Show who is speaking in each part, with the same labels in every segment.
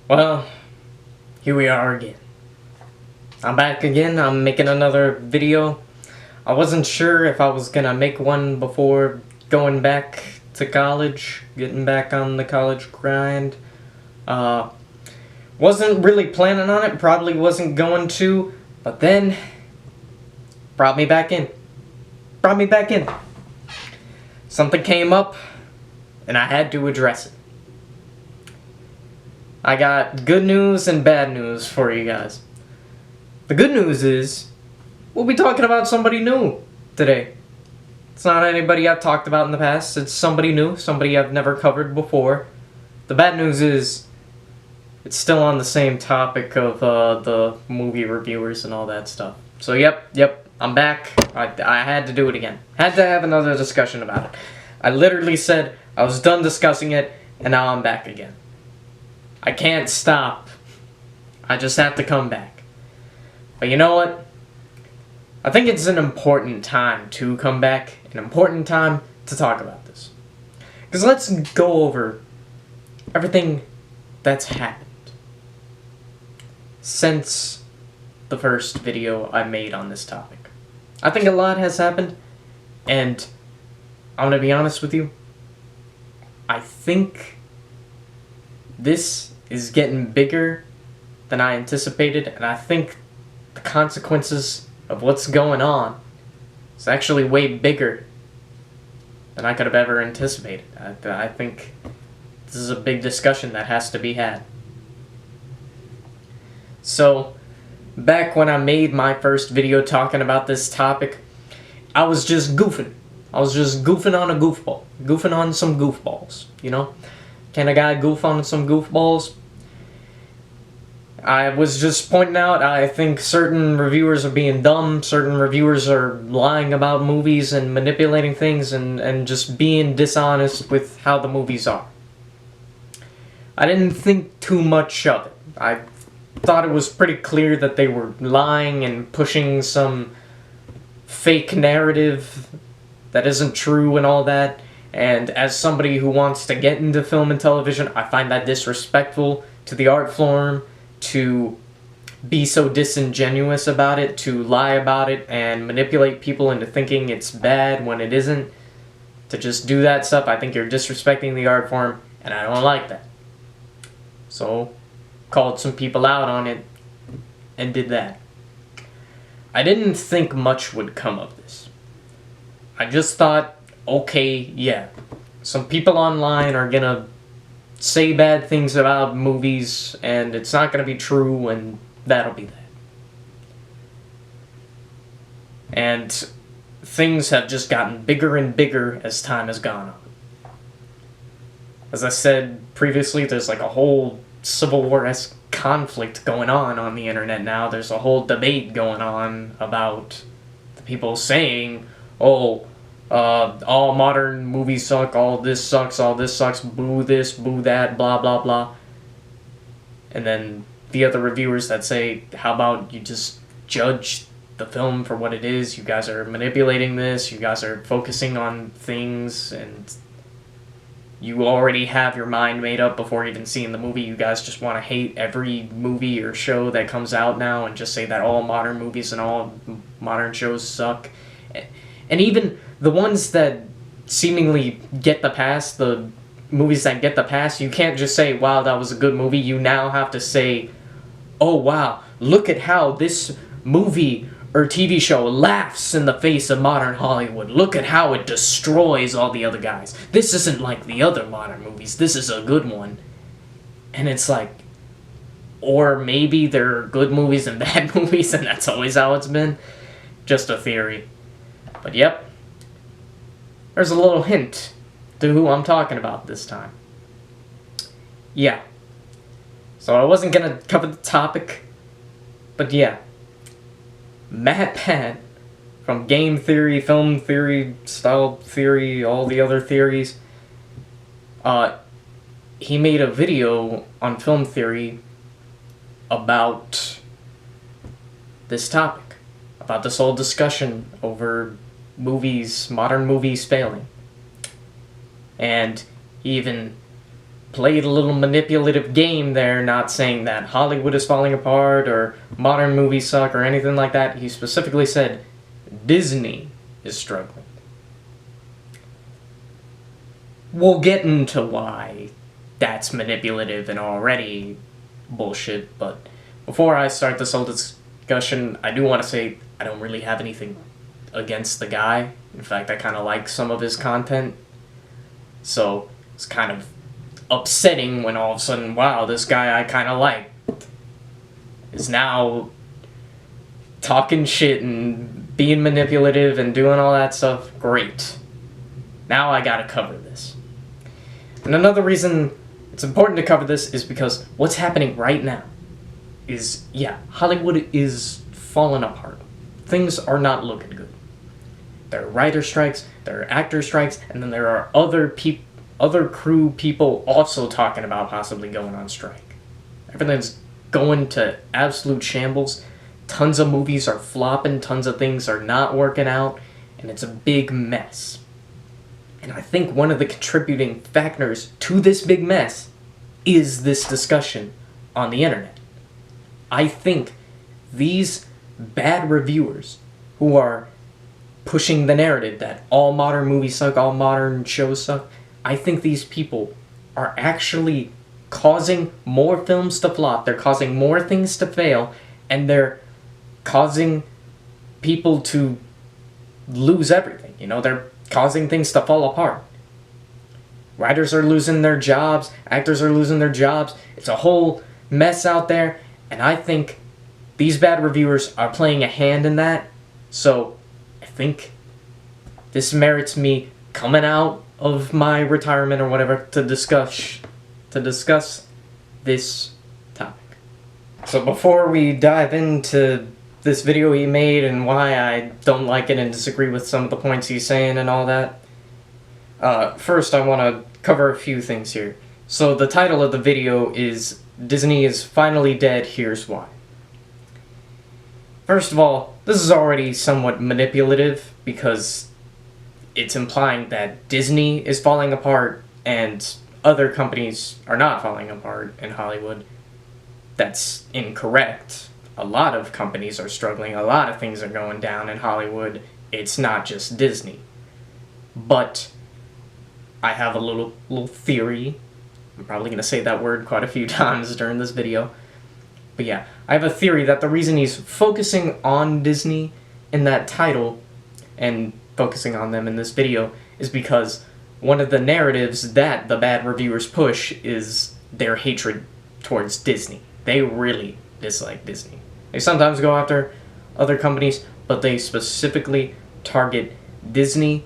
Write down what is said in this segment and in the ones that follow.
Speaker 1: Well, here we are again. I'm back again. I'm making another video. I wasn't sure if I was gonna make one before going back to college, getting back on the college grind. Wasn't really planning on it, probably wasn't going to, but then brought me back in. Something came up, and I had to address it. I got good news and bad news for you guys. The good news is, we'll be talking about somebody new today. It's not anybody I've talked about in the past, it's somebody new, somebody I've never covered before. The bad news is, it's still on the same topic of the movie reviewers and all that stuff. So yep, I'm back. I had to do it again. Had to have another discussion about it. I literally said I was done discussing it, and now I'm back again. I can't stop. I just have to come back. But you know what? I think it's an important time to come back, an important time to talk about this. Because let's go over everything that's happened since the first video I made on this topic. I think a lot has happened, and I'm gonna be honest with you, I think this is getting bigger than I anticipated, and I think the consequences of what's going on is actually way bigger than I could have ever anticipated. I think this is a big discussion that has to be had. So, back when I made my first video talking about this topic, I was just goofing. I was just goofing on a goofball. Goofing on some goofballs, you know? Can a guy goof on some goofballs? I was just pointing out, I think certain reviewers are being dumb, certain reviewers are lying about movies and manipulating things and just being dishonest with how the movies are. I didn't think too much of it. I thought it was pretty clear that they were lying and pushing some fake narrative that isn't true and all that. And as somebody who wants to get into film and television, I find that disrespectful to the art form, to be so disingenuous about it, to lie about it and manipulate people into thinking it's bad when it isn't. To just do that stuff, I think you're disrespecting the art form, and I don't like that. So, called some people out on it, and did that. I didn't think much would come of this. I just thought, okay, yeah, some people online are gonna say bad things about movies, and it's not gonna be true, and that'll be that. And things have just gotten bigger and bigger as time has gone on. As I said previously, there's like a whole Civil War-esque conflict going on the internet now. There's a whole debate going on about the people saying, oh, all modern movies suck, all this sucks, boo this, boo that, blah, blah, blah. And then the other reviewers that say, how about you just judge the film for what it is? You guys are manipulating this, you guys are focusing on things, and you already have your mind made up before even seeing the movie. You guys just want to hate every movie or show that comes out now and just say that all modern movies and all modern shows suck. And even the ones that seemingly get the pass, the movies that get the pass, you can't just say, wow, that was a good movie. You now have to say, oh, wow, look at how this movie or TV show laughs in the face of modern Hollywood. Look at how it destroys all the other guys. This isn't like the other modern movies. This is a good one. And it's like, or maybe there are good movies and bad movies, and that's always how it's been. Just a theory. But yep, there's a little hint to who I'm talking about this time. Yeah. So I wasn't gonna cover the topic, but yeah. Matt Pat from game theory, film theory, style theory, all the other theories, he made a video on film theory about this topic, about this whole discussion over movies, modern movies failing. And he even played a little manipulative game there, not saying that Hollywood is falling apart or modern movies suck or anything like that. He specifically said Disney is struggling. We'll get into why that's manipulative and already bullshit, but before I start this whole discussion, I do want to say I don't really have anything against the guy. In fact, I kind of like some of his content. So it's kind of upsetting when all of a sudden, wow, this guy I kind of like is now talking shit and being manipulative and doing all that stuff. Great. Now I gotta cover this. And another reason it's important to cover this is because what's happening right now is, yeah, Hollywood is falling apart. Things are not looking good. There are writer strikes, there are actor strikes, and then there are other crew people also talking about possibly going on strike. Everything's going to absolute shambles. Tons of movies are flopping, tons of things are not working out, and it's a big mess. And I think one of the contributing factors to this big mess is this discussion on the internet. I think these bad reviewers who are pushing the narrative that all modern movies suck, all modern shows suck, I think these people are actually causing more films to flop, they're causing more things to fail, and they're causing people to lose everything. You know, they're causing things to fall apart. Writers are losing their jobs, actors are losing their jobs, it's a whole mess out there, and I think these bad reviewers are playing a hand in that, so I think this merits me coming out of my retirement or whatever to discuss this topic. So before we dive into this video he made and why I don't like it and disagree with some of the points he's saying and all that, first I want to cover a few things here. So the title of the video is Disney is Finally Dead, Here's Why. First of all, this is already somewhat manipulative because it's implying that Disney is falling apart and other companies are not falling apart in Hollywood. That's incorrect. A lot of companies are struggling, a lot of things are going down in Hollywood. It's not just Disney. But I have a little theory. I'm probably going to say that word quite a few times during this video. But yeah, I have a theory that the reason he's focusing on Disney in that title and focusing on them in this video is because one of the narratives that the bad reviewers push is their hatred towards Disney. They really dislike Disney. They sometimes go after other companies, but they specifically target Disney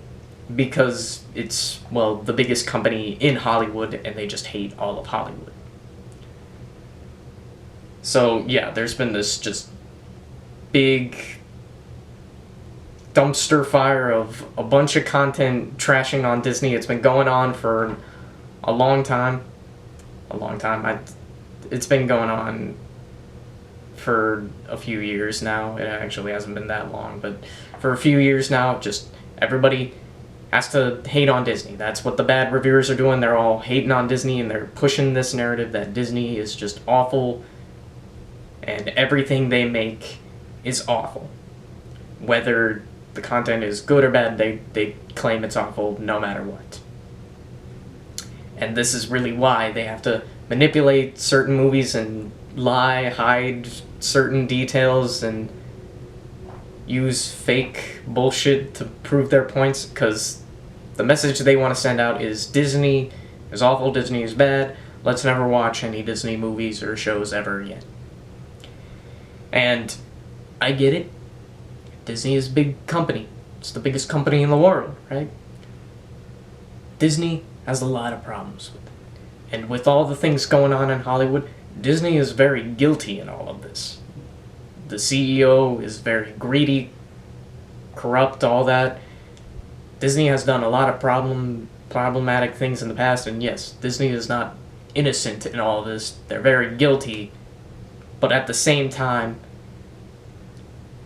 Speaker 1: because it's, well, the biggest company in Hollywood and they just hate all of Hollywood. So yeah, there's been this just big dumpster fire of a bunch of content trashing on Disney. It's been going on for a long time. It's been going on for a few years now. It actually hasn't been that long, but for a few years now, just everybody has to hate on Disney. That's what the bad reviewers are doing. They're all hating on Disney and they're pushing this narrative that Disney is just awful and everything they make is awful. Whether the content is good or bad, they claim it's awful no matter what. And this is really why they have to manipulate certain movies and lie, hide certain details, and use fake bullshit to prove their points, because the message they want to send out is Disney is awful, Disney is bad, let's never watch any Disney movies or shows ever again. And I get it. Disney is a big company. It's the biggest company in the world, right? Disney has a lot of problems with it. And with all the things going on in Hollywood, Disney is very guilty in all of this. The CEO is very greedy, corrupt, all that. Disney has done a lot of problematic things in the past, and yes, Disney is not innocent in all of this. They're very guilty, but at the same time,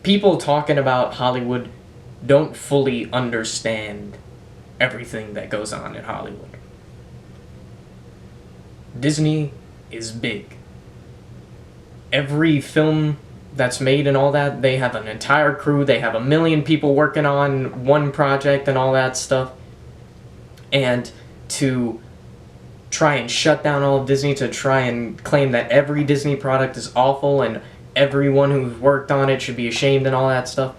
Speaker 1: people talking about Hollywood don't fully understand everything that goes on in Hollywood. Disney is big. Every film that's made and all that, they have an entire crew, they have 1 million people working on one project and all that stuff. And to try and shut down all of Disney, to try and claim that every Disney product is awful and everyone who's worked on it should be ashamed and all that stuff,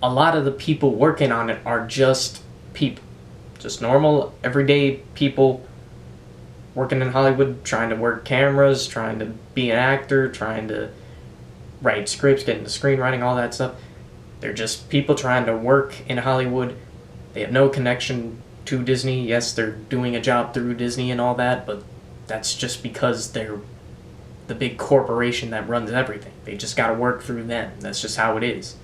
Speaker 1: a lot of the people working on it are just people. Just normal, everyday people working in Hollywood, trying to work cameras, trying to be an actor, trying to write scripts, get into screenwriting, all that stuff. They're just people trying to work in Hollywood. They have no connection to Disney. Yes, they're doing a job through Disney and all that, but that's just because they're the big corporation that runs everything. They just gotta work through them. That's just how it is.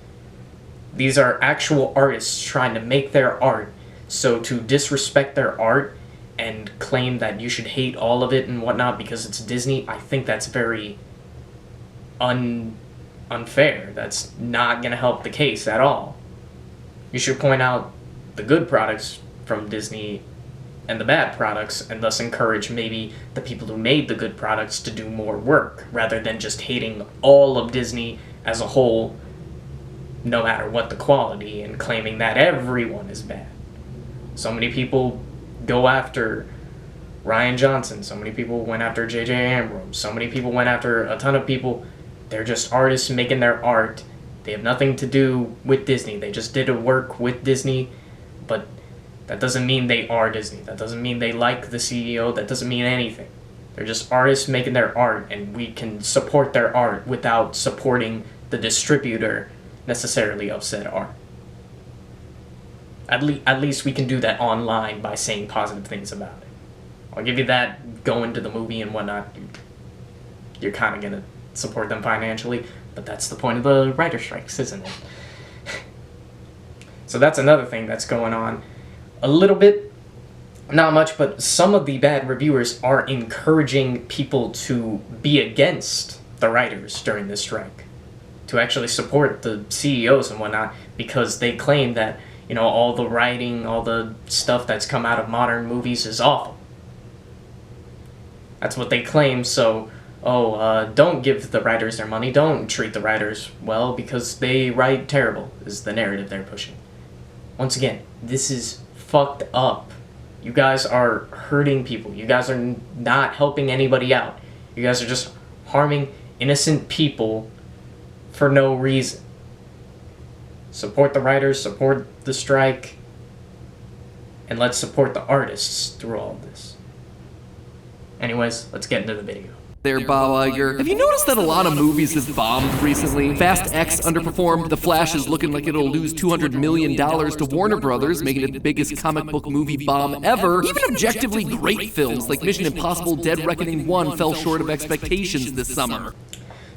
Speaker 1: These are actual artists trying to make their art, so to disrespect their art and claim that you should hate all of it and whatnot because it's Disney, I think that's very unfair. That's not going to help the case at all. You should point out the good products from Disney and the bad products, and thus encourage maybe the people who made the good products to do more work, rather than just hating all of Disney as a whole, no matter what the quality, and claiming that everyone is bad. So many people go after Rian Johnson, so many people went after J.J. Abrams, so many people went after a ton of people. They're just artists making their art. They have nothing to do with Disney. They just did a work with Disney, but that doesn't mean they are Disney. That doesn't mean they like the CEO. That doesn't mean anything. They're just artists making their art, and we can support their art without supporting the distributor necessarily of said art. At least we can do that online by saying positive things about it. I'll give you that, going to the movie and whatnot. You're kind of going to support them financially, but that's the point of the writer strikes, isn't it? So that's another thing that's going on. A little bit, not much, but some of the bad reviewers are encouraging people to be against the writers during this strike, to actually support the CEOs and whatnot, because they claim that, you know, all the writing, all the stuff that's come out of modern movies is awful. That's what they claim, so, don't give the writers their money, don't treat the writers well, because they write terrible, is the narrative they're pushing. Once again, this is fucked up. You guys are hurting people. You guys are not helping anybody out. You guys are just harming innocent people for no reason. Support the writers, support the strike, and let's support the artists through all of this. Anyways, let's get into the video.
Speaker 2: There, Bob Iger. Have you noticed that a lot of movies have bombed recently? Fast X underperformed, The Flash is looking like it'll lose $200 million to Warner Brothers, making it the biggest comic book movie bomb ever. Even objectively great films like Mission Impossible Dead Reckoning 1 fell short of expectations this summer.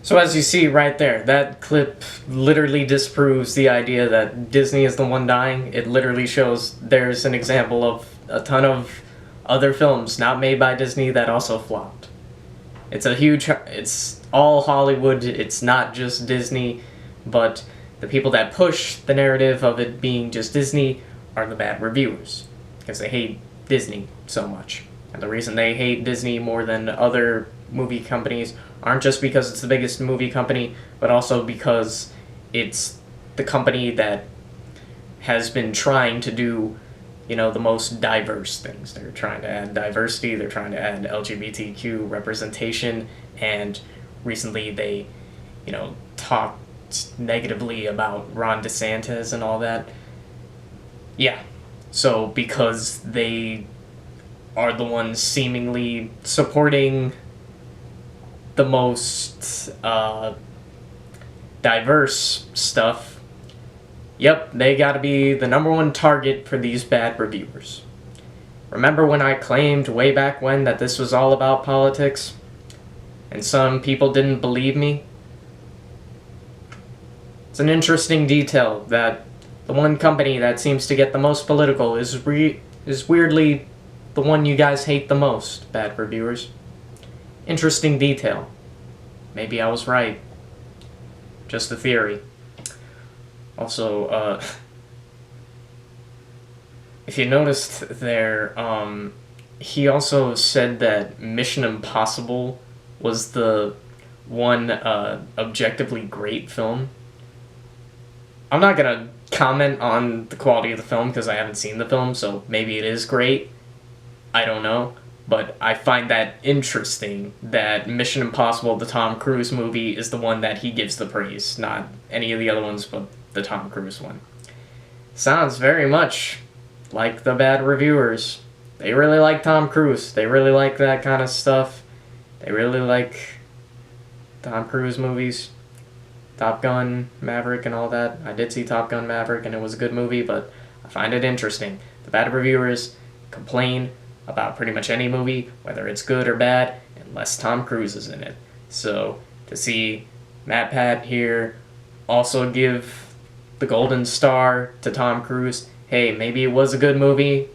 Speaker 1: So as you see right there, that clip literally disproves the idea that Disney is the one dying. It literally shows there's an example of a ton of other films not made by Disney that also flopped. It's all Hollywood, it's not just Disney, but the people that push the narrative of it being just Disney are the bad reviewers, because they hate Disney so much. And the reason they hate Disney more than other movie companies aren't just because it's the biggest movie company, but also because it's the company that has been trying to do, you know, the most diverse things. They're trying to add diversity, they're trying to add LGBTQ representation, and recently they, you know, talked negatively about Ron DeSantis and all that. Yeah, so because they are the ones seemingly supporting the most diverse stuff, yep, they gotta be the #1 target for these bad reviewers. Remember when I claimed way back when that this was all about politics? And some people didn't believe me? It's an interesting detail that the one company that seems to get the most political is weirdly the one you guys hate the most, bad reviewers. Interesting detail. Maybe I was right. Just a theory. Also, if you noticed there, he also said that Mission Impossible was the one objectively great film. I'm not gonna comment on the quality of the film because I haven't seen the film, so maybe it is great. I don't know. But I find that interesting that Mission Impossible, the Tom Cruise movie, is the one that he gives the praise, not any of the other ones but the Tom Cruise one. Sounds very much like the bad reviewers. They really like Tom Cruise. They really like that kind of stuff. They really like Tom Cruise movies. Top Gun, Maverick, and all that. I did see Top Gun Maverick, and it was a good movie, but I find it interesting. The bad reviewers complain about pretty much any movie, whether it's good or bad, unless Tom Cruise is in it. So, to see MatPat here also give the golden star to Tom Cruise, hey, maybe it was a good movie.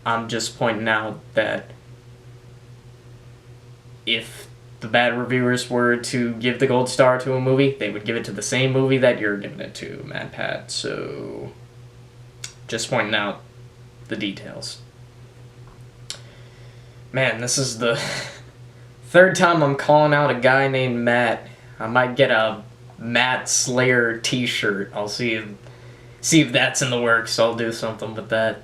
Speaker 1: I'm just pointing out that if the bad reviewers were to give the gold star to a movie, they would give it to the same movie that you're giving it to, MatPat. So, just pointing out the details. Man, this is the third time I'm calling out a guy named Matt. I might get a Matt Slayer t-shirt. I'll see if that's in the works. I'll do something with that.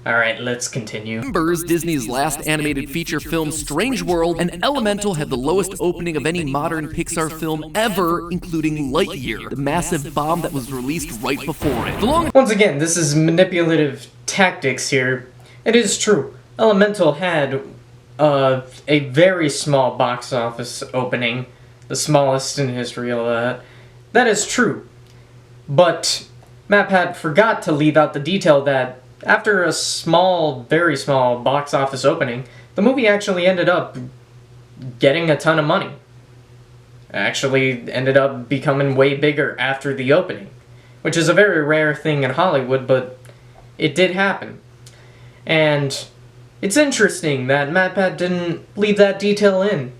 Speaker 1: Alright, let's continue.
Speaker 2: Members, Disney's last animated feature film, Strange World, and Elemental had the lowest opening of any modern Pixar film ever, including Lightyear, the massive bomb that was released right before it.
Speaker 1: Once again, this is manipulative tactics here. It is true. Elemental had a very small box office opening, the smallest in history of that. That is true. But MatPat forgot to leave out the detail that after a small, very small box office opening, the movie actually ended up getting a ton of money. Actually ended up becoming way bigger after the opening, which is a very rare thing in Hollywood, but it did happen. And it's interesting that MatPat didn't leave that detail in.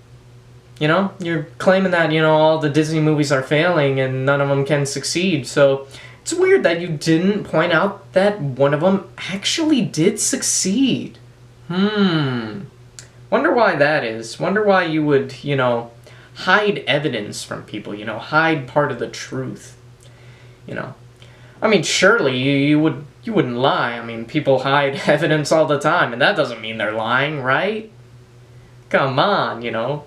Speaker 1: You know, you're claiming that, you know, all the Disney movies are failing and none of them can succeed, so it's weird that you didn't point out that one of them actually did succeed. Wonder why that is. Wonder why you would, you know, hide evidence from people, you know, hide part of the truth. You know. I mean, surely you wouldn't lie. I mean, people hide evidence all the time, and that doesn't mean they're lying, right? Come on, you know.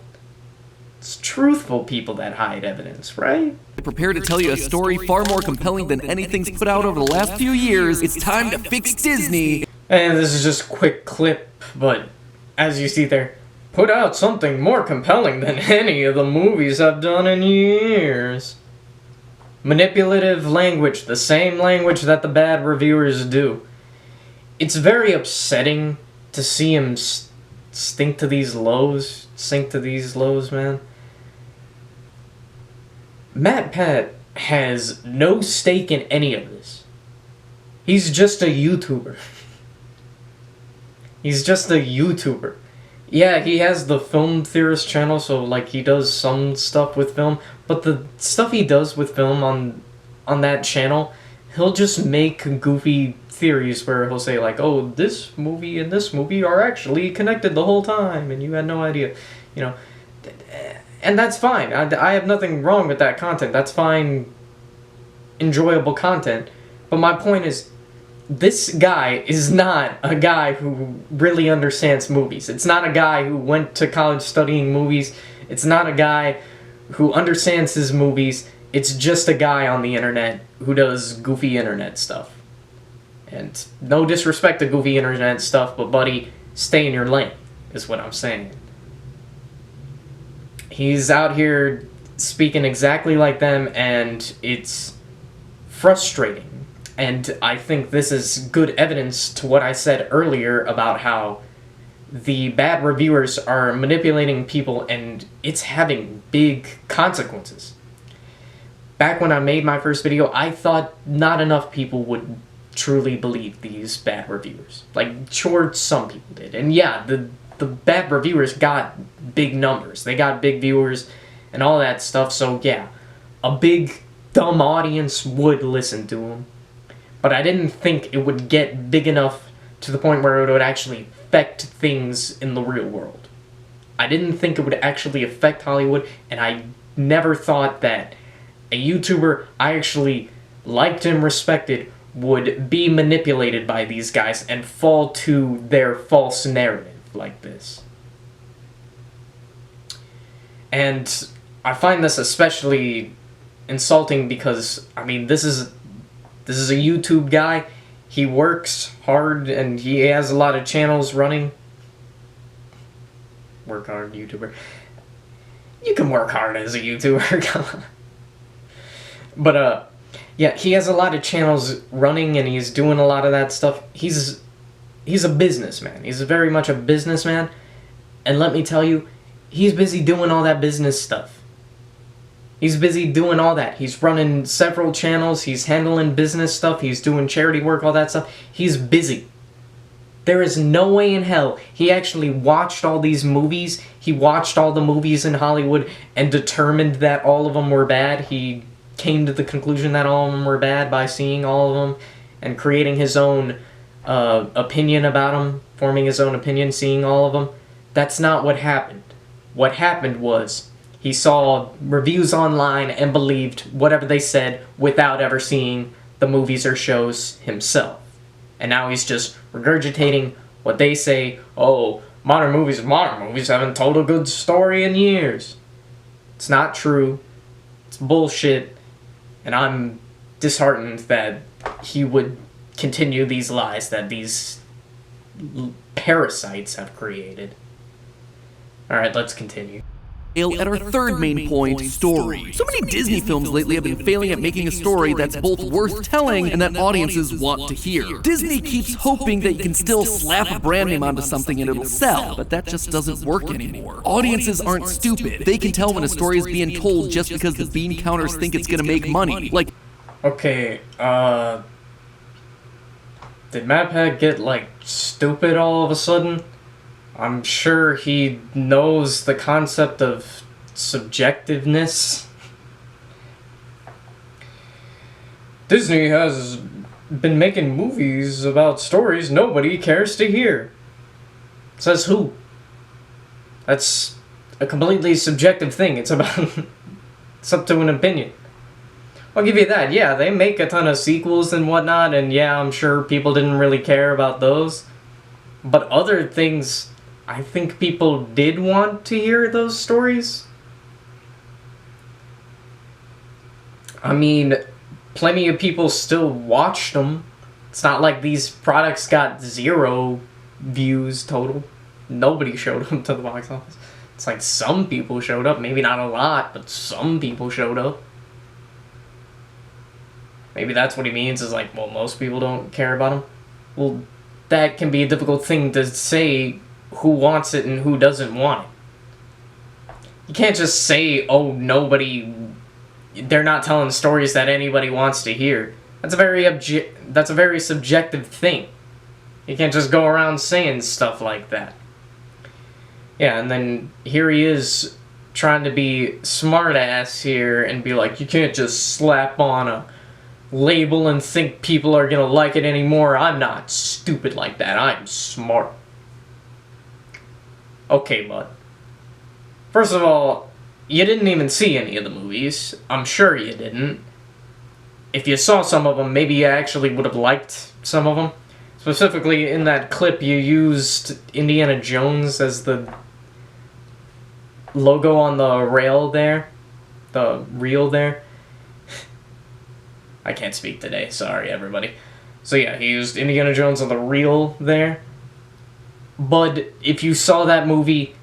Speaker 1: It's truthful people that hide evidence, right?
Speaker 2: Prepare to tell you a story far more compelling than anything's put out over the last few years. It's time to fix Disney.
Speaker 1: And this is just a quick clip, but as you see there, put out something more compelling than any of the movies I've done in years. Manipulative language, the same language that the bad reviewers do. It's very upsetting to see him sink to these lows, man. MatPat has no stake in any of this. He's just a YouTuber. He's just a YouTuber. Yeah, he has the Film Theorist channel, so like he does some stuff with film, but the stuff he does with film on that channel, he'll just make goofy theories where he'll say like, oh, this movie and this movie are actually connected the whole time, and you had no idea, you know. And that's fine. I have nothing wrong with that content. That's fine, enjoyable content. But my point is, this guy is not a guy who really understands movies. It's not a guy who went to college studying movies. It's not a guy who understands his movies. It's just a guy on the internet who does goofy internet stuff. And no disrespect to goofy internet stuff, but buddy, stay in your lane, is what I'm saying. He's out here speaking exactly like them, and it's frustrating. And I think this is good evidence to what I said earlier about how the bad reviewers are manipulating people and it's having big consequences. Back when I made my first video, I thought not enough people would truly believe these bad reviewers. Like, sure, some people did. And yeah, the bad reviewers got big numbers. They got big viewers and all that stuff, so yeah, a big, dumb audience would listen to them. But I didn't think it would get big enough to the point where it would actually affect things in the real world. I didn't think it would actually affect Hollywood, and I never thought that a YouTuber I actually liked and respected would be manipulated by these guys and fall to their false narrative like this. And I find this especially insulting because, I mean, this is a YouTube guy. He works hard and he has a lot of channels running. Work hard, YouTuber. You can work hard as a YouTuber, come on. But, yeah, he has a lot of channels running and he's doing a lot of that stuff. He's a businessman. He's very much a businessman. And let me tell you, he's busy doing all that business stuff. He's busy doing all that. He's running several channels. He's handling business stuff. He's doing charity work, all that stuff. He's busy. There is no way in hell he actually watched all these movies. He watched all the movies in Hollywood and determined that all of them were bad. He came to the conclusion that all of them were bad by seeing all of them and creating his own opinion about them, forming his own opinion, seeing all of them. That's not what happened. What happened was he saw reviews online and believed whatever they said without ever seeing the movies or shows himself. And now he's just regurgitating what they say. Oh, modern movies haven't told a good story in years. It's not true. It's bullshit. And I'm disheartened that he would continue these lies that these parasites have created. Alright, let's continue.
Speaker 2: At our third main point, story. So many Disney films lately have been failing at making a story that's both worth telling and that audiences want to hear. Disney keeps hoping that you can still slap a brand name onto something and it'll sell, but that just doesn't work anymore. Audiences aren't stupid. They can tell when a story is being told just because the bean counters think it's gonna make money. Like,
Speaker 1: okay, did MatPat get, like, stupid all of a sudden? I'm sure he knows the concept of subjectiveness. Disney has been making movies about stories nobody cares to hear. Says who? That's a completely subjective thing. It's about... it's up to an opinion. I'll give you that. Yeah, they make a ton of sequels and whatnot, and yeah, I'm sure people didn't really care about those. But other things... I think people did want to hear those stories. I mean, plenty of people still watched them. It's not like these products got 0 views total. Nobody showed them to the box office. It's like some people showed up. Maybe not a lot, but some people showed up. Maybe that's what he means, is like, well, most people don't care about them. Well, that can be a difficult thing to say, who wants it and who doesn't want it. You can't just say, oh, they're not telling stories that anybody wants to hear. That's a very subjective thing. You can't just go around saying stuff like that. Yeah, and then here he is trying to be smart-ass here and be like, you can't just slap on a label and think people are gonna like it anymore. I'm not stupid like that. I'm smart. Okay, bud. First of all, you didn't even see any of the movies. I'm sure you didn't. If you saw some of them, maybe you actually would have liked some of them. Specifically, in that clip, you used Indiana Jones as the logo on the rail there. The reel there. I can't speak today. Sorry, everybody. So yeah, he used Indiana Jones on the reel there. But if you saw that movie,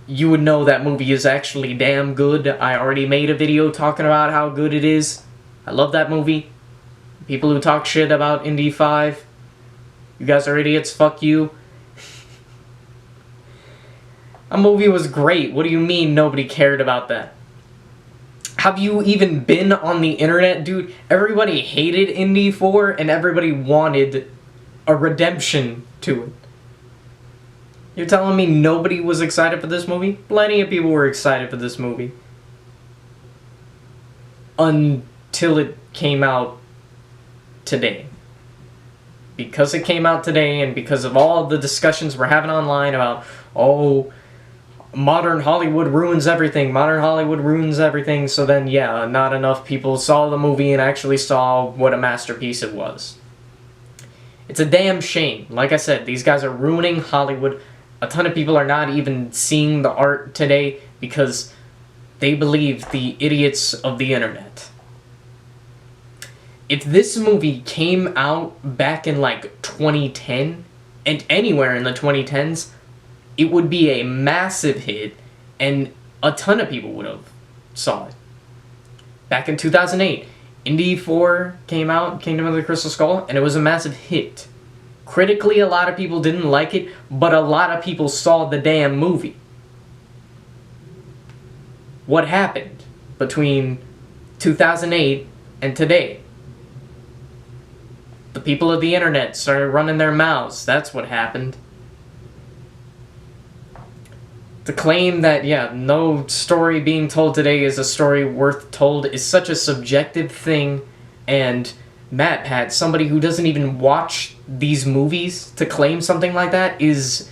Speaker 1: you would know that movie is actually damn good. I already made a video talking about how good it is. I love that movie. People who talk shit about Indy 5, you guys are idiots, fuck you. A movie was great. What do you mean nobody cared about that? Have you even been on the internet, dude? Everybody hated Indy 4 and everybody wanted a redemption to it. You're telling me nobody was excited for this movie? Plenty of people were excited for this movie. Until it came out today. because it came out today and because of all the discussions we're having online about, oh, modern Hollywood ruins everything, so then, yeah, not enough people saw the movie and actually saw what a masterpiece it was. It's a damn shame. Like I said, these guys are ruining Hollywood. A ton of people are not even seeing the art today because they believe the idiots of the internet. If this movie came out back in like 2010, and anywhere in the 2010s, it would be a massive hit, and a ton of people would have saw it. Back in 2008, Indy 4 came out, Kingdom of the Crystal Skull, and it was a massive hit. Critically, a lot of people didn't like it, but a lot of people saw the damn movie. What happened between 2008 and today? The people of the internet started running their mouths. That's what happened. To claim that, yeah, no story being told today is a story worth told is such a subjective thing, and MatPat, somebody who doesn't even watch these movies, to claim something like that is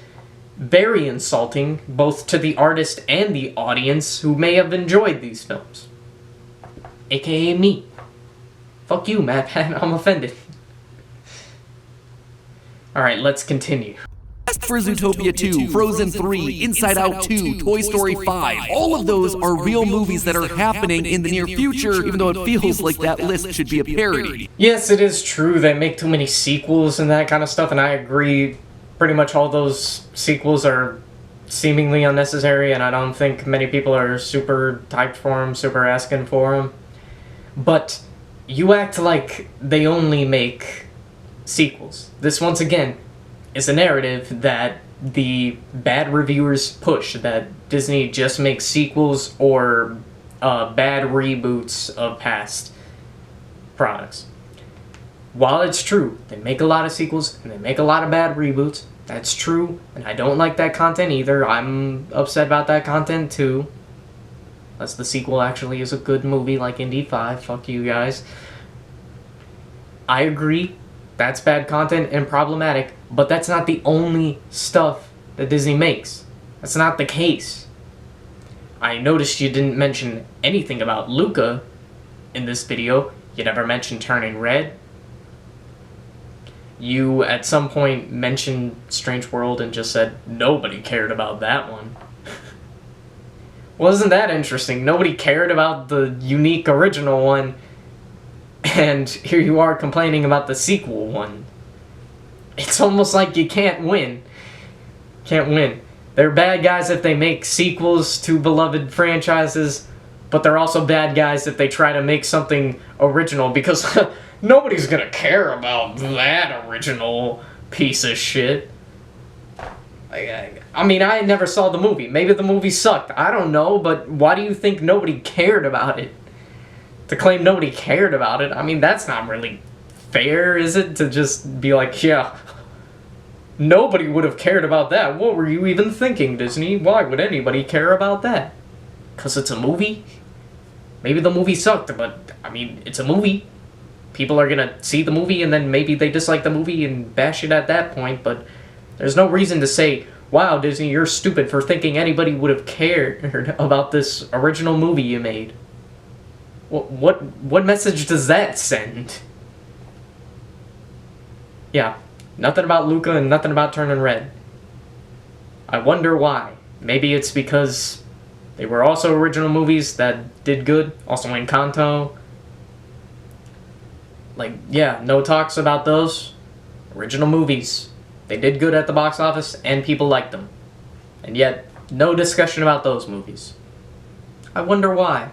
Speaker 1: very insulting, both to the artist and the audience who may have enjoyed these films. AKA me. Fuck you, MatPat, I'm offended. Alright, let's continue.
Speaker 2: For Zootopia 2, Frozen 3, Inside Out 2, Toy Story 5. All of those are real movies that are happening in the near future, even though it feels like that list should be a parody.
Speaker 1: Yes, it is true they make too many sequels and that kind of stuff, and I agree pretty much all those sequels are seemingly unnecessary, and I don't think many people are super typed for them, super asking for them. But you act like they only make sequels. This, once again, is a narrative that the bad reviewers push, that Disney just makes sequels or bad reboots of past products. While it's true, they make a lot of sequels and they make a lot of bad reboots, that's true, and I don't like that content either. I'm upset about that content too. Unless the sequel actually is a good movie like Indy 5, fuck you guys. I agree, that's bad content and problematic, but that's not the only stuff that Disney makes. That's not the case. I noticed you didn't mention anything about Luca in this video. You never mentioned Turning Red. You, at some point, mentioned Strange World and just said nobody cared about that one. Wasn't that interesting? Nobody cared about the unique original one, and here you are complaining about the sequel one. It's almost like you can't win. Can't win. They're bad guys if they make sequels to beloved franchises, but they're also bad guys if they try to make something original, because nobody's gonna care about that original piece of shit. I mean, I never saw the movie. Maybe the movie sucked. I don't know, but why do you think nobody cared about it? To claim nobody cared about it, I mean, that's not really fair, is it? To just be like, yeah, nobody would have cared about that. What were you even thinking, Disney? Why would anybody care about that? 'Cause it's a movie? Maybe the movie sucked, but, I mean, it's a movie. People are gonna see the movie, and then maybe they dislike the movie and bash it at that point, but there's no reason to say, wow, Disney, you're stupid for thinking anybody would have cared about this original movie you made. What message does that send? Yeah, nothing about Luca and nothing about Turning Red. I wonder why. Maybe it's because they were also original movies that did good. Also Encanto. Like, yeah, no talks about those. Original movies. They did good at the box office and people liked them. And yet, no discussion about those movies. I wonder why.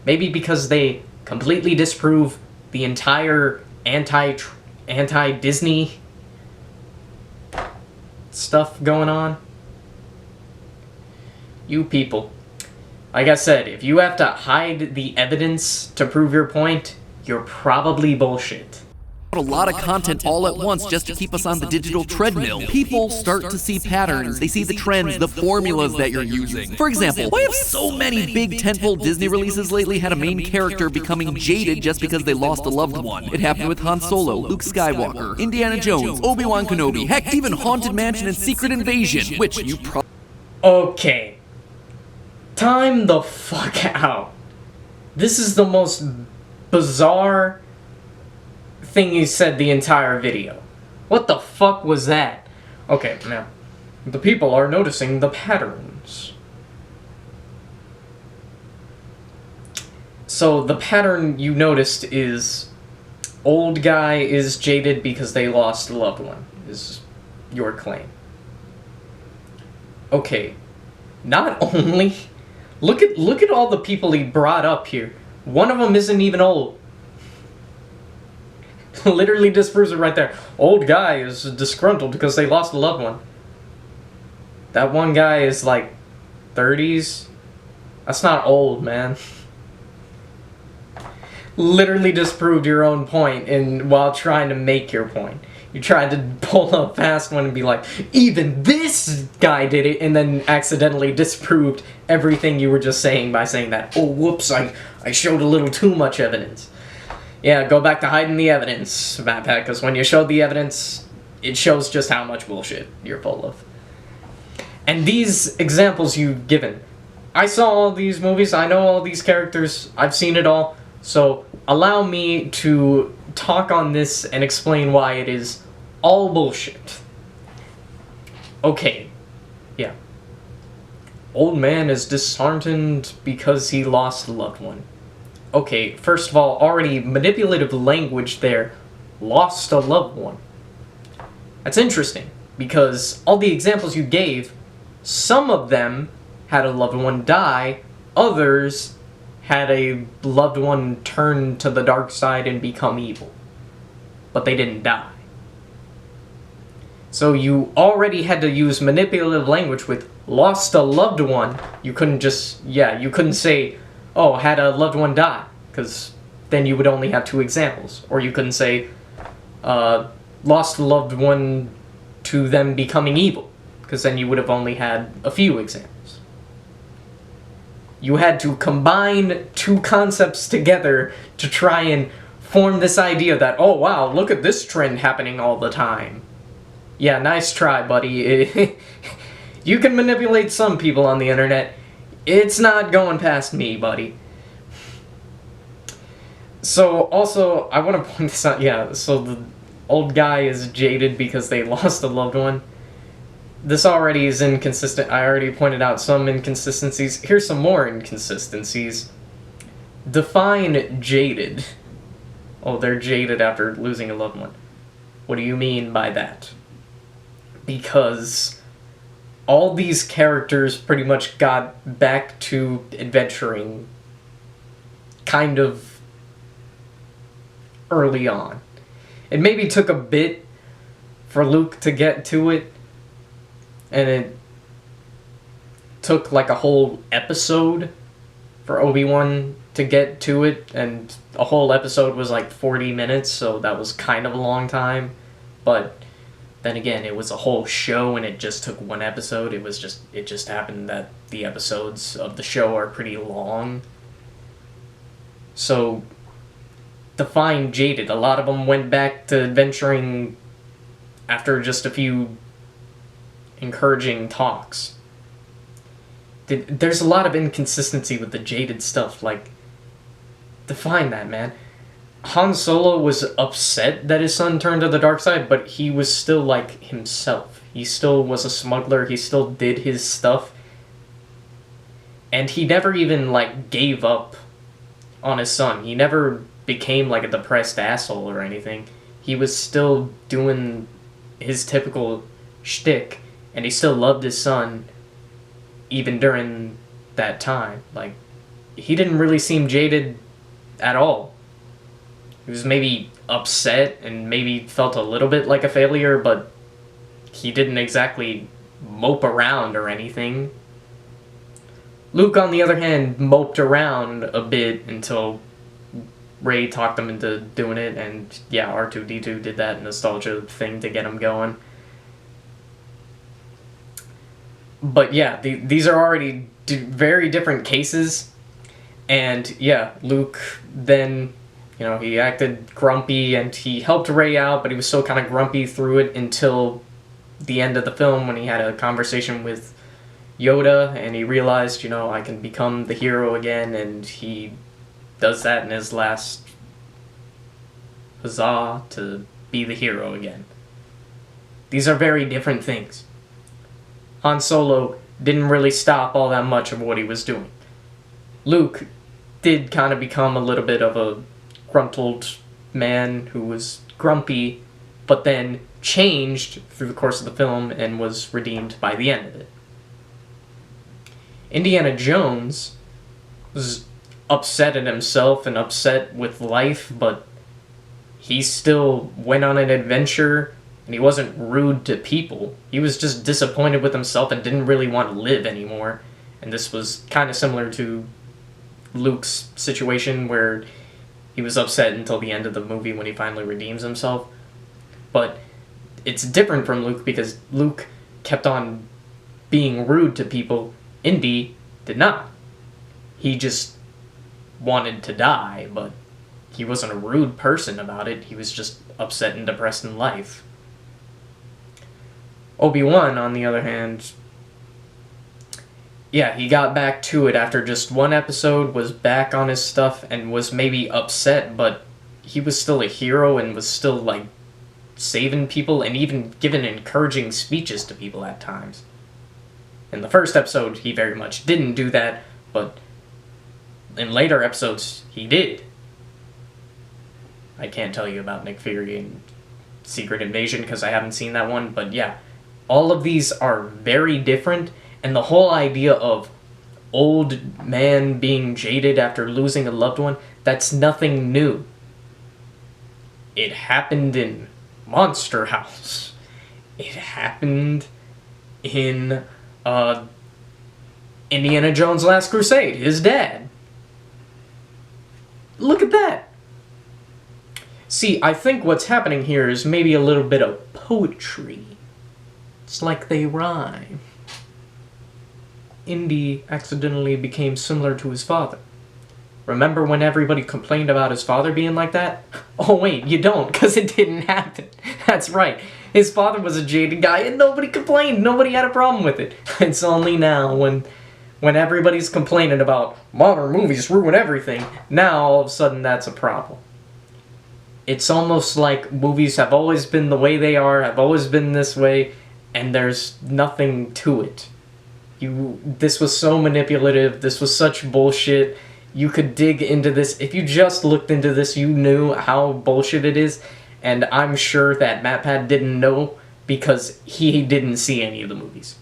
Speaker 1: Maybe because they completely disprove the entire anti-Disney stuff going on. You people. Like I said, if you have to hide the evidence to prove your point, you're probably bullshit.
Speaker 2: a lot of content all at once just to keep us on the digital treadmill. People start to see patterns, they see the trends, the formulas that you're using. For example, why have so many big tentpole Disney releases lately had a main character becoming jaded just because they lost a loved one? It happened with Han Solo, Luke Skywalker, Indiana Jones, Obi-Wan Kenobi, heck, even Haunted Mansion and Secret Invasion, which you probably...
Speaker 1: Okay. Time the fuck out. This is the most bizarre thing he said the entire video. What the fuck was that? Okay, now, the people are noticing the patterns. So the pattern you noticed is old guy is jaded because they lost a loved one, is your claim. Okay, not only... Look at all the people he brought up here. One of them isn't even old. Literally disproves it right there. Old guy is disgruntled because they lost a loved one. That one guy is like 30s. That's not old, man. Literally disproved your own point while trying to make your point. You tried to pull a fast one and be like, even this guy did it, and then accidentally disproved everything you were just saying by saying that. Oh, whoops, I showed a little too much evidence. Yeah, go back to hiding the evidence, MatPat, because when you showed the evidence, it shows just how much bullshit you're full of. And these examples you've given, I saw all these movies, I know all these characters, I've seen it all, so allow me to talk on this and explain why it is all bullshit. Okay, yeah. Old man is disheartened because he lost a loved one. Okay, first of all, already manipulative language there. Lost a loved one. That's interesting, because all the examples you gave, some of them had a loved one die, others had a loved one turn to the dark side and become evil. But they didn't die. So you already had to use manipulative language with lost a loved one. You couldn't just, you couldn't say, oh, had a loved one die, because then you would only have two examples. Or you couldn't say, lost a loved one to them becoming evil, because then you would have only had a few examples. You had to combine two concepts together to try and form this idea that, oh wow, look at this trend happening all the time. Yeah, nice try, buddy. You can manipulate some people on the internet. It's not going past me, buddy. So, also, I want to point this out, so the old guy is jaded because they lost a loved one. This already is inconsistent. I already pointed out some inconsistencies. Here's some more inconsistencies. Define jaded. Oh, they're jaded after losing a loved one. What do you mean by that? Because all these characters pretty much got back to adventuring kind of early on. It maybe took a bit for Luke to get to it, and it took like a whole episode for Obi-Wan to get to it, and a whole episode was like 40 minutes, so that was kind of a long time. But then again, it was a whole show and it just took one episode. It just happened that the episodes of the show are pretty long. So, define jaded. A lot of them went back to adventuring after just a few encouraging talks. There's a lot of inconsistency with the jaded stuff, like, define that, man. Han Solo was upset that his son turned to the dark side, but he was still like himself. He still was a smuggler, he still did his stuff, and he never even, like, gave up on his son. He never became, like, a depressed asshole or anything. He was still doing his typical shtick, and he still loved his son even during that time. Like, he didn't really seem jaded at all. He was maybe upset and maybe felt a little bit like a failure, but he didn't exactly mope around or anything. Luke, on the other hand, moped around a bit until Rey talked him into doing it, and yeah, R2-D2 did that nostalgia thing to get him going. But yeah, these are already very different cases, and yeah, Luke then, he acted grumpy, and he helped Rey out, but he was still kind of grumpy through it until the end of the film when he had a conversation with Yoda, and he realized, I can become the hero again, and he does that in his last huzzah to be the hero again. These are very different things. Han Solo didn't really stop all that much of what he was doing. Luke did kind of become a little bit of a gruntled man who was grumpy, but then changed through the course of the film and was redeemed by the end of it. Indiana Jones was upset at himself and upset with life, but he still went on an adventure, and he wasn't rude to people. He was just disappointed with himself and didn't really want to live anymore. And this was kind of similar to Luke's situation, where he was upset until the end of the movie when he finally redeems himself. But it's different from Luke, because Luke kept on being rude to people. Indy did not. He just wanted to die, but he wasn't a rude person about it. He was just upset and depressed in life. Obi-Wan, on the other hand, yeah, he got back to it after just one episode, was back on his stuff, and was maybe upset, but he was still a hero and was still, like, saving people and even giving encouraging speeches to people at times. In the first episode, he very much didn't do that, but in later episodes, he did. I can't tell you about Nick Fury and Secret Invasion because I haven't seen that one, but yeah, all of these are very different, and the whole idea of old man being jaded after losing a loved one, that's nothing new. It happened in Monster House. It happened in Indiana Jones' Last Crusade, his dad. Look at that. See, I think what's happening here is maybe a little bit of poetry. It's like they rhyme. Indy accidentally became similar to his father. Remember when everybody complained about his father being like that? Oh wait, you don't, because it didn't happen. That's right. His father was a jaded guy and nobody complained. Nobody had a problem with it. It's only now when everybody's complaining about modern movies ruin everything, now all of a sudden that's a problem. It's almost like movies have always been the way they are, have always been this way, and there's nothing to it. This was so manipulative, this was such bullshit. You could dig into this. If you just looked into this, you knew how bullshit it is, and I'm sure that MatPat didn't know because he didn't see any of the movies.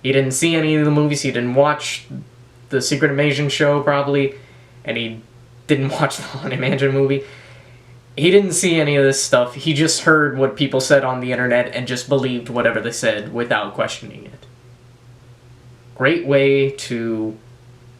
Speaker 1: He didn't see any of the movies, he didn't watch the Secret Invasion show, probably, and he didn't watch the Haunted Mansion movie. He didn't see any of this stuff, he just heard what people said on the internet and just believed whatever they said without questioning it. Great way to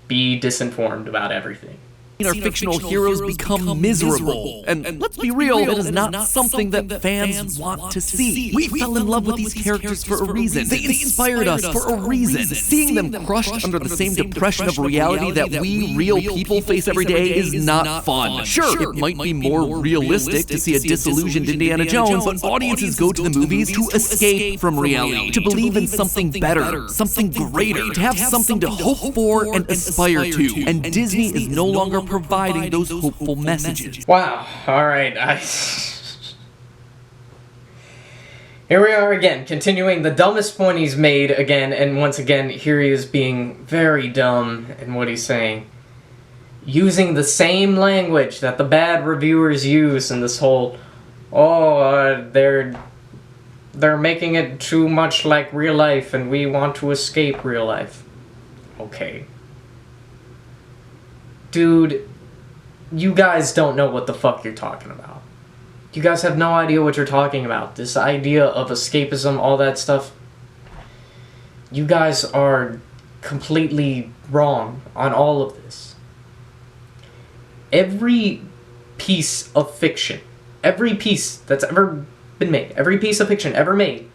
Speaker 1: be disinformed about everything.
Speaker 2: Our fictional heroes become miserable. And let's be real, it is not something that fans want to see. We fell in love with these characters for a reason. They inspired us for a reason. Seeing them crushed under the same depression of reality that we real people face every day is not fun. Sure, it might be more realistic to see a disillusioned Indiana Jones, but audiences go to the movies to escape from reality, to believe in something better, something greater, to have something to hope for and aspire to. And Disney is no longer providing those hopeful messages.
Speaker 1: Wow, alright, Here we are again, continuing the dumbest point he's made again, and once again, here he is being very dumb in what he's saying. Using the same language that the bad reviewers use in this whole, they're making it too much like real life and we want to escape real life. Okay. Dude, you guys don't know what the fuck you're talking about. You guys have no idea what you're talking about. This idea of escapism, all that stuff. You guys are completely wrong on all of this. Every piece of fiction, every piece that's ever been made, every piece of fiction ever made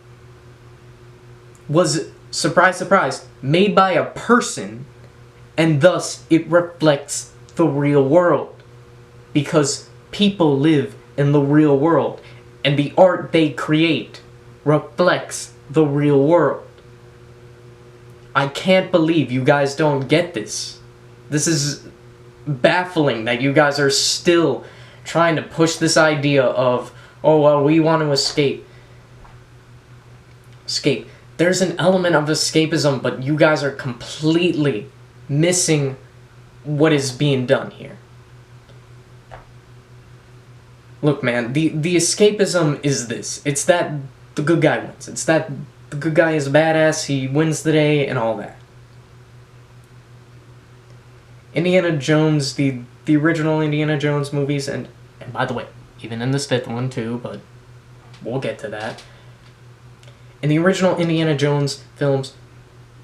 Speaker 1: was, surprise, surprise, made by a person, and thus it reflects the real world. Because people live in the real world, and the art they create reflects the real world. I can't believe you guys don't get this. This is baffling that you guys are still trying to push this idea of, oh, well, we want to escape. Escape. There's an element of escapism, but you guys are completely missing what is being done here. Look, man, the escapism is this. It's that the good guy wins. It's that the good guy is badass, he wins the day, and all that. Indiana Jones, the original Indiana Jones movies, and by the way, even in this fifth one too, but we'll get to that. In the original Indiana Jones films,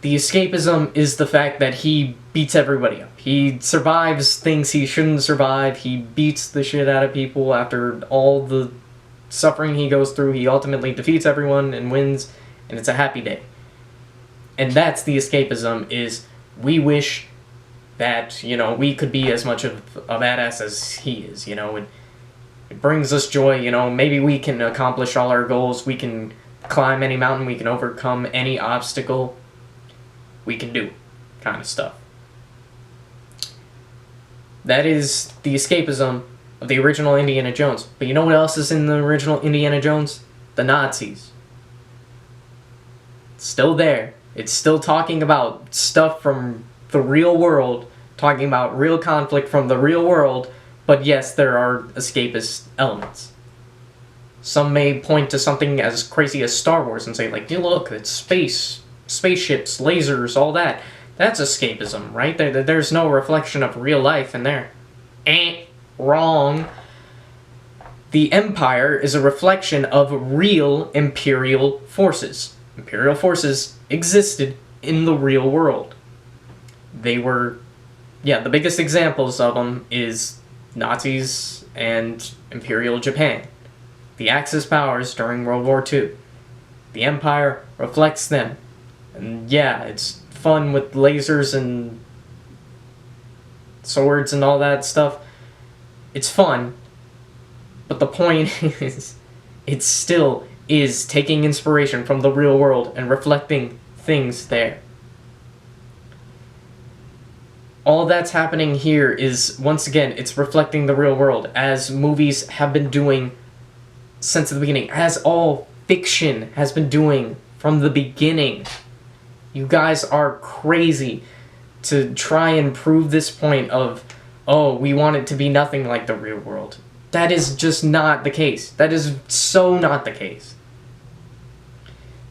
Speaker 1: the escapism is the fact that he beats everybody up. He survives things he shouldn't survive. He beats the shit out of people after all the suffering he goes through. He ultimately defeats everyone and wins, and it's a happy day. And that's the escapism, is we wish that, we could be as much of a badass as he is, It brings us joy, maybe we can accomplish all our goals. We can climb any mountain. We can overcome any obstacle. We can do kind of stuff. That is the escapism of the original Indiana Jones. But you know what else is in the original Indiana Jones? The Nazis. It's still there. It's still talking about stuff from the real world, talking about real conflict from the real world, but yes, there are escapist elements. Some may point to something as crazy as Star Wars and say, like, look, it's space, spaceships, lasers, all that. That's escapism, right? There's no reflection of real life in there. Wrong. The Empire is a reflection of real Imperial forces. Imperial forces existed in the real world. They were, the biggest examples of them is Nazis and Imperial Japan. The Axis powers during World War II. The Empire reflects them. And it's fun with lasers and swords and all that stuff. It's fun. But the point is, it still is taking inspiration from the real world and reflecting things there. All that's happening here is, once again, it's reflecting the real world, as movies have been doing since the beginning, as all fiction has been doing from the beginning. You guys are crazy to try and prove this point of, oh, we want it to be nothing like the real world. That is just not the case. That is so not the case.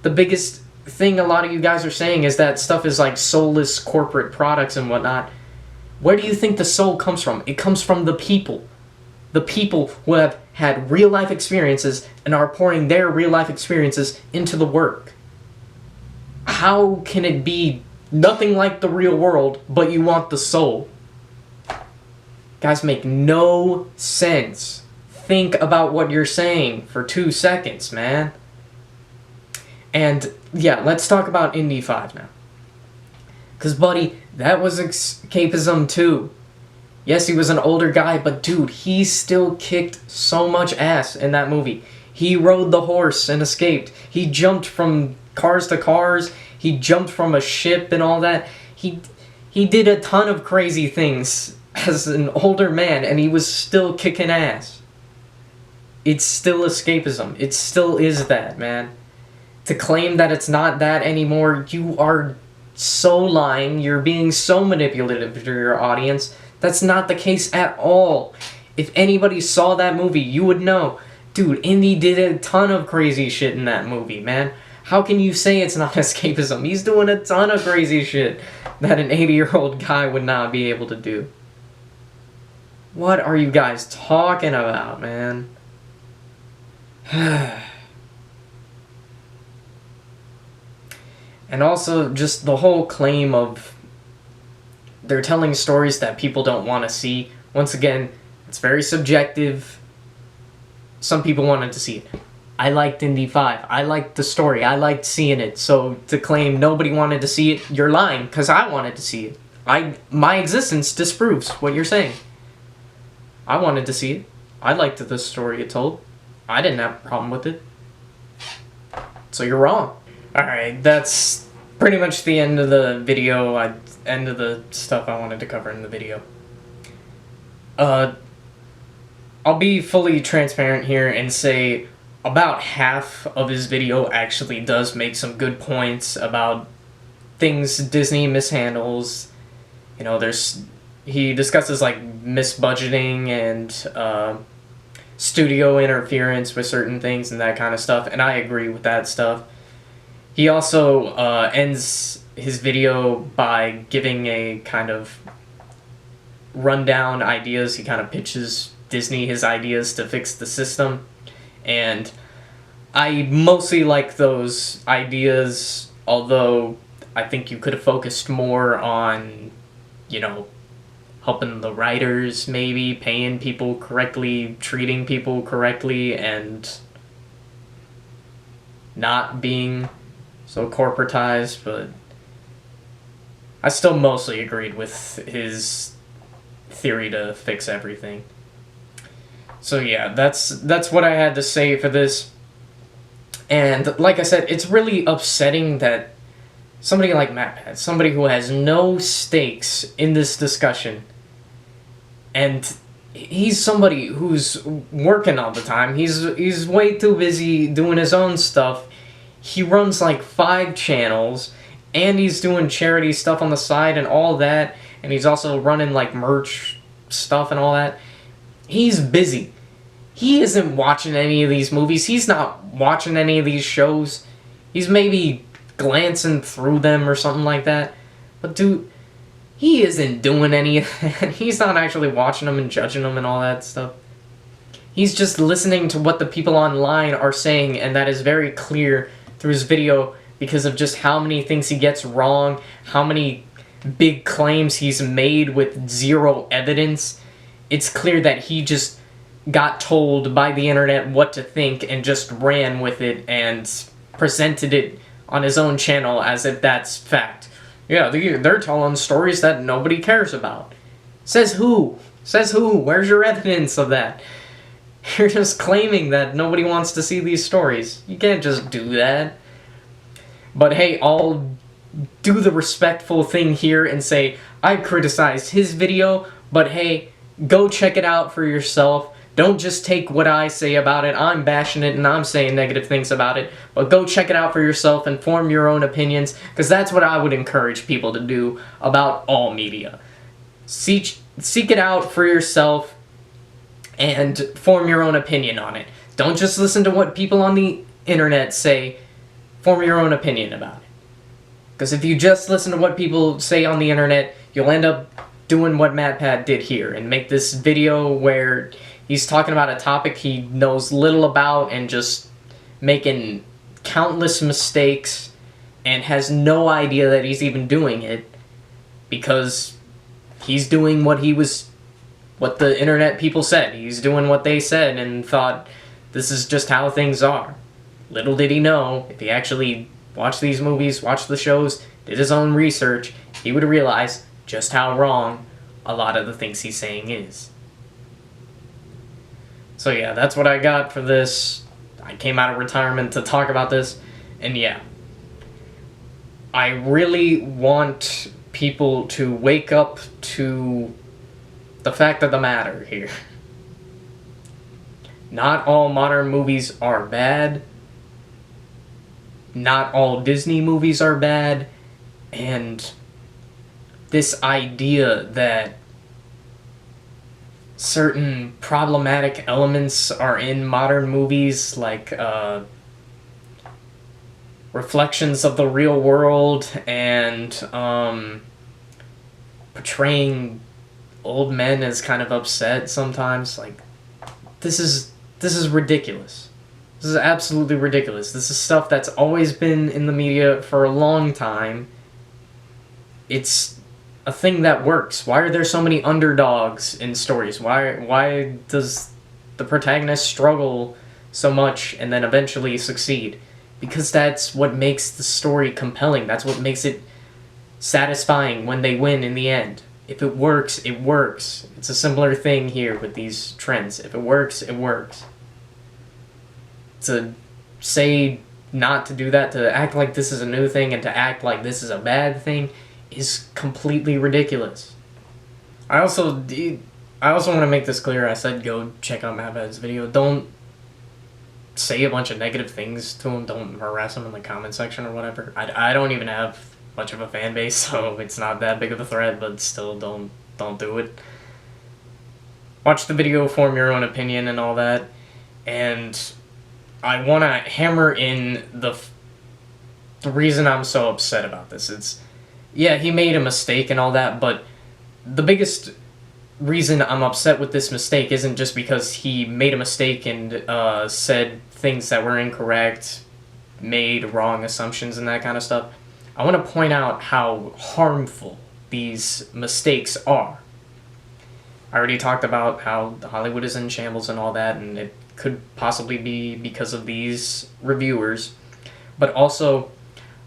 Speaker 1: The biggest thing a lot of you guys are saying is that stuff is like soulless corporate products and whatnot. Where do you think the soul comes from? It comes from the people. The people who have had real-life experiences and are pouring their real-life experiences into the work. How can it be nothing like the real world, but you want the soul? Guys, make no sense. Think about what you're saying for 2 seconds, man. And, let's talk about Indy 5 now. Because, buddy, that was escapism too. Yes, he was an older guy, but dude, he still kicked so much ass in that movie. He rode the horse and escaped. He jumped from cars to cars. He jumped from a ship and all that. He did a ton of crazy things as an older man, and he was still kicking ass. It's still escapism. It still is that, man. To claim that it's not that anymore, you are so lying. You're being so manipulative to your audience. That's not the case at all. If anybody saw that movie, you would know. Dude, Indy did a ton of crazy shit in that movie, man. How can you say it's not escapism? He's doing a ton of crazy shit that an 80-year-old guy would not be able to do. What are you guys talking about, man? And also, just the whole claim of they're telling stories that people don't want to see. Once again, It's very subjective. Some people wanted to see it. I liked Indy 5. I liked the story. I liked seeing it. So to claim nobody wanted to see it, you're lying, because I wanted to see it. My existence disproves what you're saying. I wanted to see it. I liked the story it told. I didn't have a problem with it. So you're wrong. Alright, that's pretty much the end of the video. End of the stuff I wanted to cover in the video. I'll be fully transparent here and say about half of his video actually does make some good points about things Disney mishandles. You know, he discusses like misbudgeting and studio interference with certain things and that kind of stuff, and I agree with that stuff. He also ends his video by giving a kind of rundown ideas. He kind of pitches Disney his ideas to fix the system, and I mostly like those ideas, although I think you could have focused more on, you know, helping the writers, maybe paying people correctly, treating people correctly, and not being so corporatized. But I still mostly agreed with his theory to fix everything. So yeah, that's what I had to say for this. And like I said, it's really upsetting that somebody like MatPat, somebody who has no stakes in this discussion, and he's somebody who's working all the time. He's way too busy doing his own stuff. He runs like 5 channels, and he's doing charity stuff on the side and all that, and he's also running like merch stuff and all that. He's busy. He isn't watching any of these movies. He's not watching any of these shows. He's maybe glancing through them or something like that. But dude, he isn't doing any of that. He's not actually watching them and judging them and all that stuff. He's just listening to what the people online are saying, and that is very clear through his video because of just how many things he gets wrong, how many big claims he's made with zero evidence. It's clear that he just got told by the internet what to think and just ran with it and presented it on his own channel as if that's fact. Yeah, they're telling stories that nobody cares about. Says who? Says who? Where's your evidence of that? You're just claiming that nobody wants to see these stories. You can't just do that. But hey, I'll do the respectful thing here and say, I criticized his video, but hey, go check it out for yourself. Don't just take what I say about it. I'm bashing it and I'm saying negative things about it. But go check it out for yourself and form your own opinions, because that's what I would encourage people to do about all media. Seek it out for yourself and form your own opinion on it. Don't just listen to what people on the internet say. Form your own opinion about it. Because if you just listen to what people say on the internet, you'll end up doing what MatPat did here and make this video where he's talking about a topic he knows little about and just making countless mistakes and has no idea that he's even doing it because he's doing what the internet people said. He's doing what they said and thought this is just how things are. Little did he know, if he actually watched these movies, watched the shows, did his own research, he would realize just how wrong a lot of the things he's saying is. So yeah, that's what I got for this. I came out of retirement to talk about this, and yeah. I really want people to wake up to the fact of the matter here. Not all modern movies are bad. Not all Disney movies are bad. And this idea that certain problematic elements are in modern movies, like reflections of the real world and portraying old men as kind of upset sometimes. Like, this is ridiculous. This is absolutely ridiculous. This is stuff that's always been in the media for a long time. It's a thing that works? Why are there so many underdogs in stories? Why does the protagonist struggle so much and then eventually succeed? Because that's what makes the story compelling. That's what makes it satisfying when they win in the end. If it works, it works. It's a similar thing here with these trends. If it works, it works. To say not to do that, to act like this is a new thing and to act like this is a bad thing, is completely ridiculous. I also want to make this clear. I said go check out Mabad's video. Don't say a bunch of negative things to him. Don't harass him in the comment section or whatever. I don't even have much of a fan base, so it's not that big of a threat, but still don't do it. Watch the video, form your own opinion and all that. And I want to hammer in the reason I'm so upset about this. It's, yeah, he made a mistake and all that, but the biggest reason I'm upset with this mistake isn't just because he made a mistake and said things that were incorrect, made wrong assumptions and that kind of stuff. I want to point out how harmful these mistakes are. I already talked about how Hollywood is in shambles and all that, and it could possibly be because of these reviewers. But also,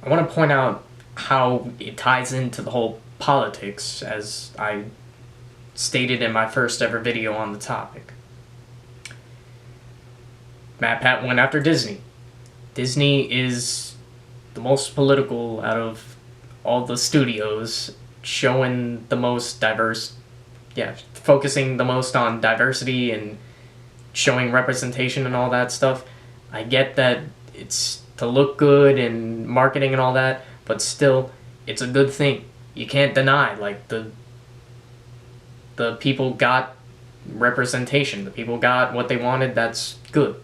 Speaker 1: I want to point out how it ties into the whole politics, as I stated in my first ever video on the topic. MatPat went after Disney. Disney is the most political out of all the studios, showing the most diverse, focusing the most on diversity and showing representation and all that stuff. I get that it's to look good and marketing and all that, but still, it's a good thing. You can't deny, like, the people got representation. The people got what they wanted. That's good.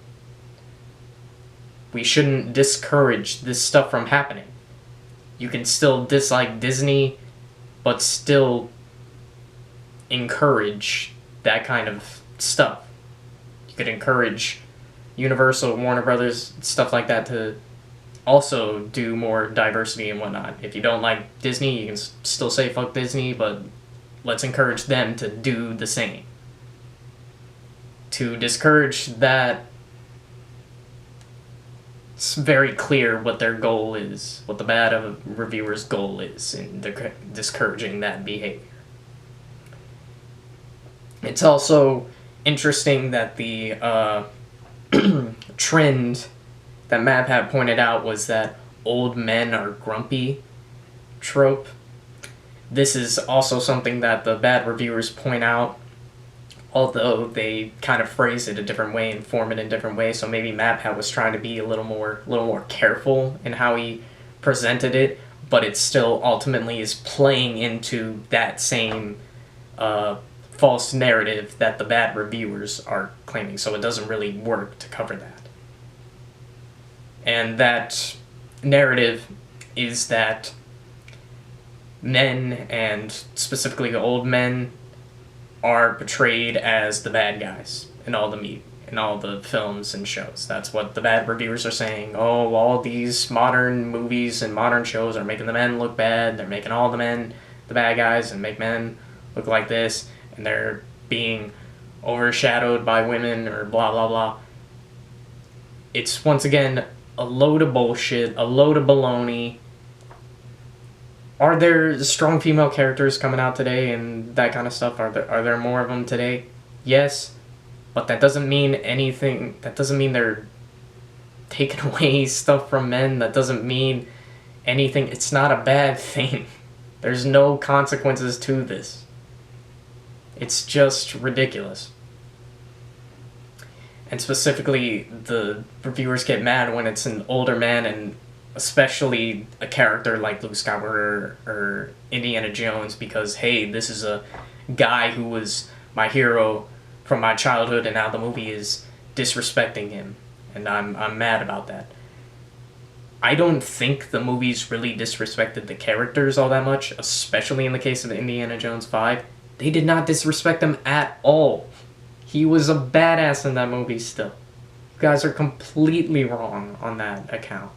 Speaker 1: We shouldn't discourage this stuff from happening. You can still dislike Disney, but still encourage that kind of stuff. You could encourage Universal, Warner Brothers, stuff like that to also do more diversity and whatnot. If you don't like Disney, you can still say fuck Disney, but let's encourage them to do the same. To discourage that, it's very clear what their goal is, what the bad reviewer's goal is in discouraging that behavior. It's also interesting that the trend that MatPat pointed out was that old men are grumpy trope. This is also something that the bad reviewers point out, although they kind of phrase it a different way and form it in different ways. So maybe MatPat was trying to be a little more careful in how he presented it, but it still ultimately is playing into that same false narrative that the bad reviewers are claiming. So it doesn't really work to cover that. And that narrative is that men, and specifically old men, are portrayed as the bad guys in all the films and shows. That's what the bad reviewers are saying. Oh, all these modern movies and modern shows are making the men look bad. They're making all the men the bad guys and make men look like this, and they're being overshadowed by women or blah blah blah. It's once again a load of bullshit, a load of baloney. Are there strong female characters coming out today and that kind of stuff? Are there more of them today? Yes, but that doesn't mean anything. That doesn't mean they're taking away stuff from men. That doesn't mean anything. It's not a bad thing. There's no consequences to this. It's just ridiculous. And specifically, the reviewers get mad when it's an older man, and especially a character like Luke Skywalker or Indiana Jones, because, hey, this is a guy who was my hero from my childhood, and now the movie is disrespecting him, and I'm mad about that. I don't think the movies really disrespected the characters all that much, especially in the case of Indiana Jones 5. They did not disrespect him at all. He was a badass in that movie still. You guys are completely wrong on that account.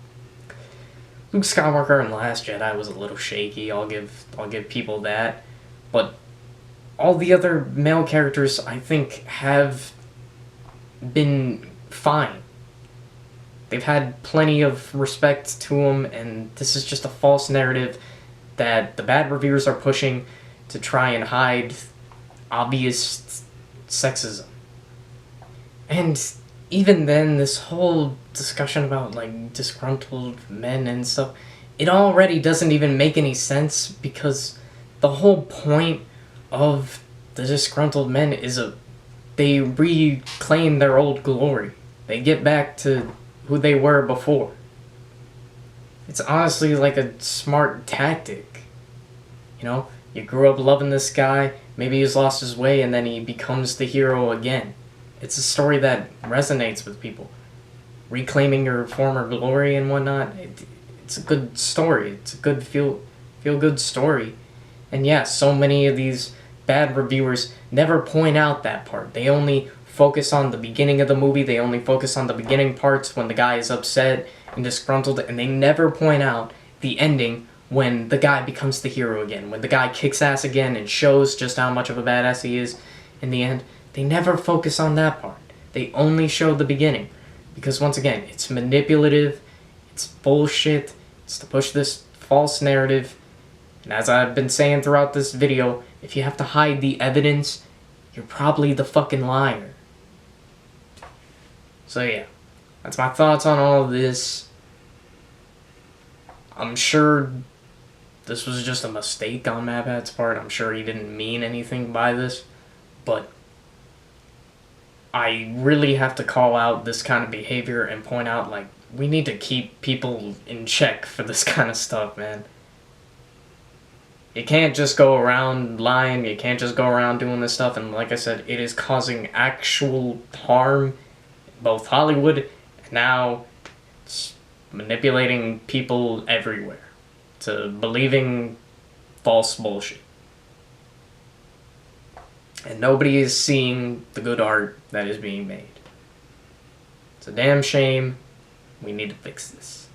Speaker 1: Luke Skywalker in The Last Jedi was a little shaky. I'll give people that. But all the other male characters, I think, have been fine. They've had plenty of respect to them, and this is just a false narrative that the bad reviewers are pushing to try and hide obvious sexism. And even then, this whole discussion about, like, disgruntled men and stuff, it already doesn't even make any sense, because the whole point of the disgruntled men is they reclaim their old glory. They get back to who they were before. It's honestly like a smart tactic. You know, you grew up loving this guy, maybe he's lost his way, and then he becomes the hero again. It's a story that resonates with people. Reclaiming your former glory and whatnot, it's a good story. It's a good feel-good story. And yeah, so many of these bad reviewers never point out that part. They only focus on the beginning of the movie, they only focus on the beginning parts when the guy is upset and disgruntled, and they never point out the ending when the guy becomes the hero again, when the guy kicks ass again and shows just how much of a badass he is in the end. They never focus on that part. They only show the beginning. Because once again, it's manipulative, it's bullshit, it's to push this false narrative. And as I've been saying throughout this video, if you have to hide the evidence, you're probably the fucking liar. So yeah, that's my thoughts on all of this. I'm sure this was just a mistake on MadPat's part. I'm sure he didn't mean anything by this. But I really have to call out this kind of behavior and point out, like, we need to keep people in check for this kind of stuff, man. You can't just go around lying, you can't just go around doing this stuff, and like I said, it is causing actual harm, both Hollywood, and now it's manipulating people everywhere to believing false bullshit. And nobody is seeing the good art that is being made. It's a damn shame. We need to fix this.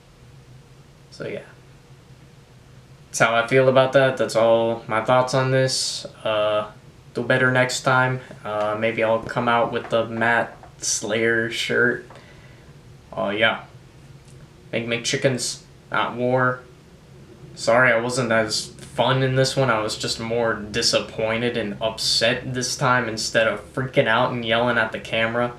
Speaker 1: So yeah. That's how I feel about that. That's all my thoughts on this. Do better next time. Maybe I'll come out with the Matt Slayer shirt. Yeah. Make McChickens, not war. Sorry I wasn't as fun in this one. I was just more disappointed and upset this time instead of freaking out and yelling at the camera.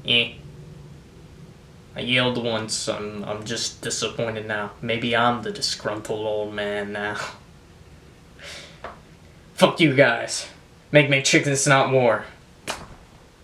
Speaker 1: I yelled once, I'm just disappointed now. Maybe I'm the disgruntled old man now. Fuck you guys. Make McChickens, not war.